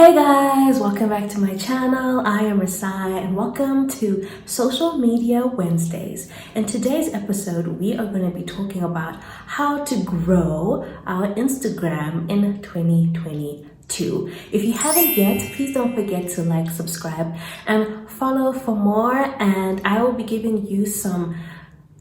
Hey guys, welcome back to my channel. I am Risai and welcome to Social Media Wednesdays. In today's episode, we are going to be talking about how to grow our Instagram in 2022. If you haven't yet, please don't forget to like, subscribe, and follow for more. And I will be giving you some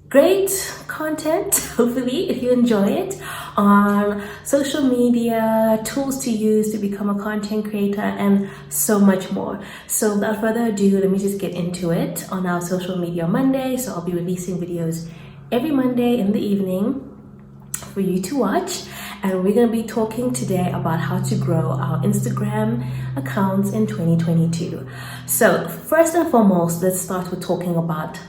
great content, hopefully, if you enjoy it, on social media, tools to use to become a content creator, and so much more. So without further ado, let me just get into it on our social media Monday. So I'll be releasing videos every Monday in the evening for you to watch. And we're going to be talking today about how to grow our Instagram accounts in 2022. So first and foremost, let's start with talking about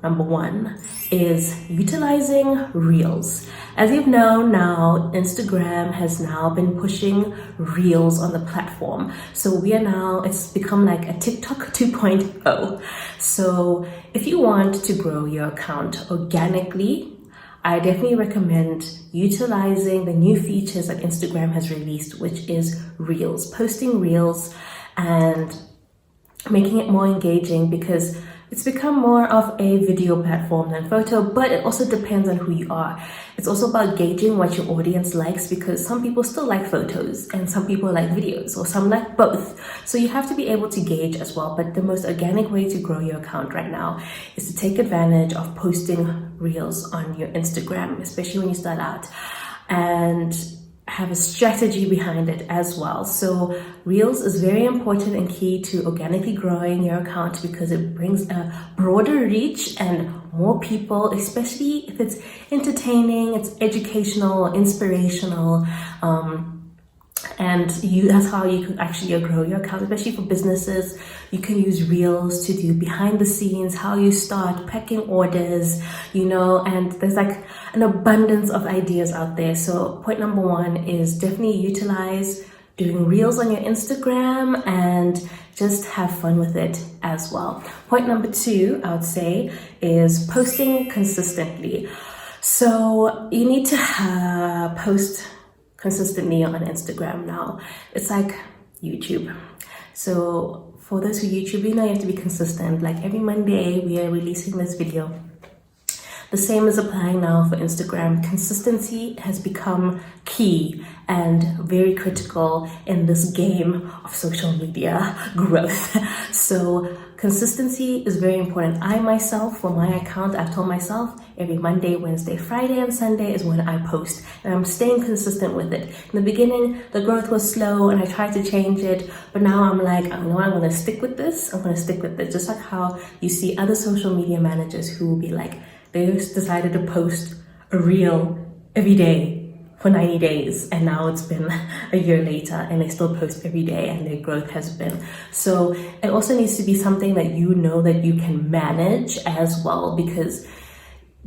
number one is utilizing Reels. As you know now, Instagram has now been pushing Reels on the platform. So it's become like a TikTok 2.0. So if you want to grow your account organically, I definitely recommend utilizing the new features that Instagram has released, which is Reels, posting Reels and making it more engaging, because it's become more of a video platform than photo, but it also depends on who you are. It's also about gauging what your audience likes, because some people still like photos and some people like videos, or some like both. So you have to be able to gauge as well. But the most organic way to grow your account right now is to take advantage of posting Reels on your Instagram, especially when you start out, and have a strategy behind it as well. So Reels is very important and key to organically growing your account, because it brings a broader reach and more people, especially if it's entertaining, it's educational, inspirational, and that's how you can actually grow your account, especially for businesses. You can use Reels to do behind the scenes, how you start packing orders, and there's like an abundance of ideas out there. So point number one is definitely utilize doing Reels on your Instagram and just have fun with it as well. Point number two, I would say, is posting consistently. So you need to post consistently on Instagram now. It's like YouTube. So for those who YouTube, you have to be consistent. Like every Monday, we are releasing this video. The same is applying now for Instagram. Consistency has become key and very critical in this game of social media growth. So consistency is very important. I myself, for my account, I've told myself every Monday, Wednesday, Friday, and Sunday is when I post, and I'm staying consistent with it. In the beginning, the growth was slow and I tried to change it, but now I'm like, I'm going to stick with this. I'm going to stick with it. Just like how you see other social media managers who will be like, they decided to post a reel every day for 90 days. And now it's been a year later and they still post every day, and their growth has been. So it also needs to be something that that you can manage as well, because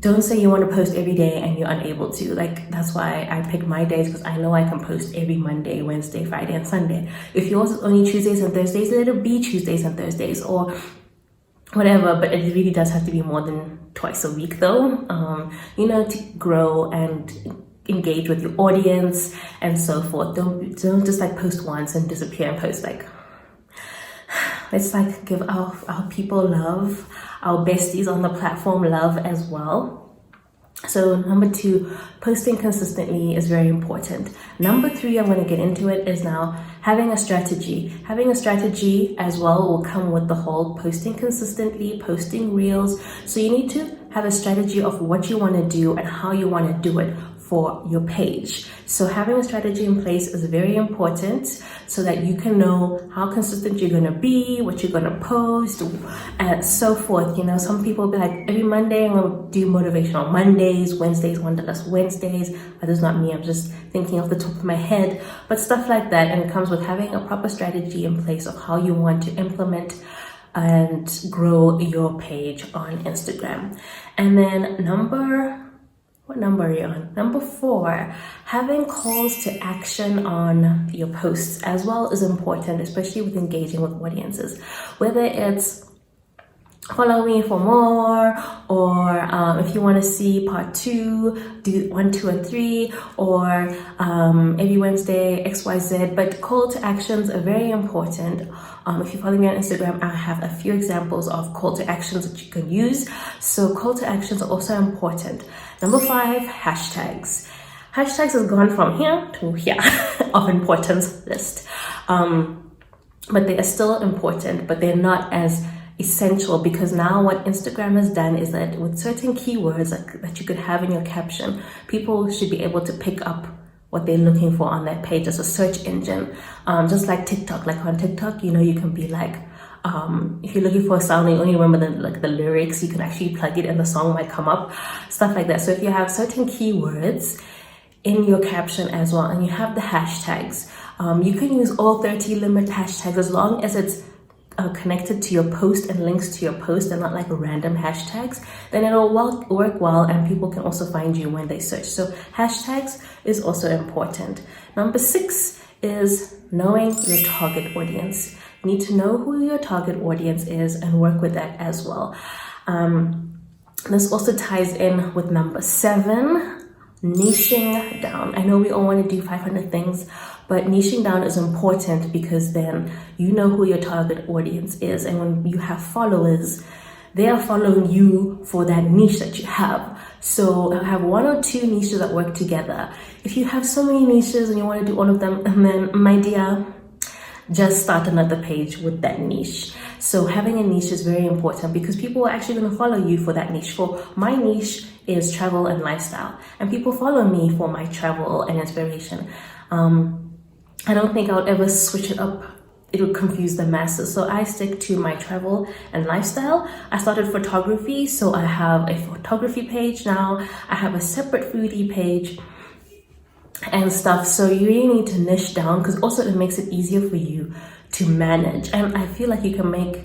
don't say you want to post every day and you're unable to. Like, that's why I pick my days, because I know I can post every Monday, Wednesday, Friday, and Sunday. If yours is only Tuesdays and Thursdays, let it be Tuesdays and Thursdays or whatever, but it really does have to be more than twice a week though, to grow and engage with your audience and so forth. Don't just like post once and disappear and post like, let's like give our people love, our besties on the platform love as well. So number two, posting consistently is very important. Number three, I'm going to get into it, is now having a strategy. Having a strategy as well will come with the whole posting consistently, posting Reels. So you need to have a strategy of what you want to do and how you want to do it for your page. So having a strategy in place is very important, so that you can know how consistent you're going to be, what you're going to post, and so forth. Some people be like, every Monday I'm going to do motivational Mondays, Wednesdays, Wanderlust Wednesdays. That is not me. I'm just thinking off the top of my head, but stuff like that. And it comes with having a proper strategy in place of how you want to implement and grow your page on Instagram. And then what number are you on? Number four, having calls to action on your posts as well is important, especially with engaging with audiences. Whether it's follow me for more, or if you want to see part 2, do 1, 2, and 3, or every Wednesday XYZ. But call to actions are very important. If you follow me on Instagram, I have a few examples of call to actions that you can use. So call to actions are also important. Number 5, hashtags. Hashtags has gone from here to here of importance list, but they are still important, but they're not as essential, because now what Instagram has done is that with certain keywords that you could have in your caption, people should be able to pick up what they're looking for on that page as a search engine. Just like TikTok, like on TikTok, you know, you can be like, if you're looking for a song and you only remember the lyrics, you can actually plug it and the song might come up, stuff like that. So if you have certain keywords in your caption as well, and you have the hashtags, you can use all 30 limit hashtags as long as it's connected to your post and links to your post and not like random hashtags, then it'll work well, and people can also find you when they search. So hashtags is also important. Number 6 is knowing your target audience. You need to know who your target audience is and work with that as well. This also ties in with number 7, niching down. I know we all want to do 500 things, but niching down is important, because then you know who your target audience is, and when you have followers, they are following you for that niche that you have. So have 1 or 2 niches that work together. If you have so many niches and you want to do all of them, and then, my dear, just start another page with that niche. So having a niche is very important, because people are actually going to follow you for that niche. For my niche is travel and lifestyle, and people follow me for my travel and inspiration. I don't think I would ever switch it up. It would confuse the masses. So I stick to my travel and lifestyle. I started photography, so I have a photography page now. I have a separate foodie page and stuff. So you really need to niche down, because also it makes it easier for you to manage. And I feel like you can make,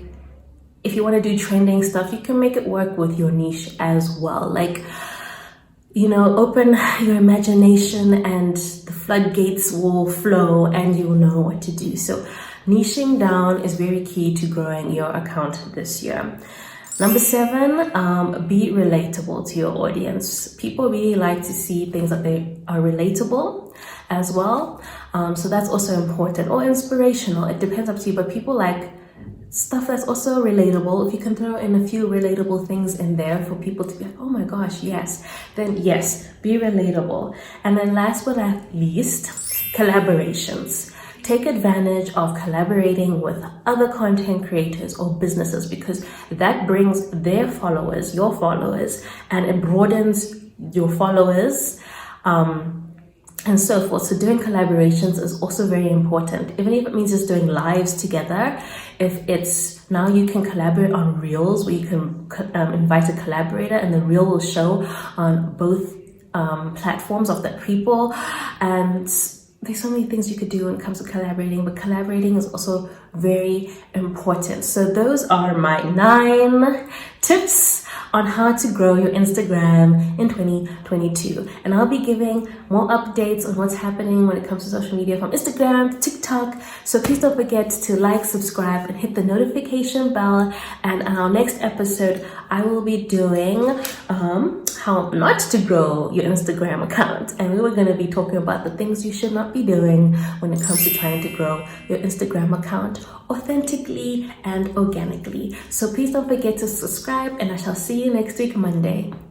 if you want to do trending stuff, you can make it work with your niche as well. Like, you know, open your imagination and the floodgates will flow and you'll know what to do. So niching down is very key to growing your account this year. Number 7, be relatable to your audience. People really like to see things that they are relatable as well. So that's also important, or inspirational. It depends up to you, but people like stuff that's also relatable. If you can throw in a few relatable things in there for people to be like, oh my gosh, yes, then yes, be relatable. And then last but not least, collaborations. Take advantage of collaborating with other content creators or businesses, because that brings their followers, your followers, and it broadens your followers, and so forth. So doing collaborations is also very important, even if it means just doing lives together. If it's, now you can collaborate on reels where you can invite a collaborator, and the reel will show on both platforms of the people. And there's so many things you could do when it comes to collaborating, but collaborating is also very important. So those are my 9 tips on how to grow your Instagram in 2022. And I'll be giving more updates on what's happening when it comes to social media, from Instagram to TikTok. So please don't forget to like, subscribe, and hit the notification bell. And on our next episode, I will be doing how not to grow your Instagram account. And we were going to be talking about the things you should not be doing when it comes to trying to grow your Instagram account authentically and organically. So please don't forget to subscribe, and I shall see you next week, Monday.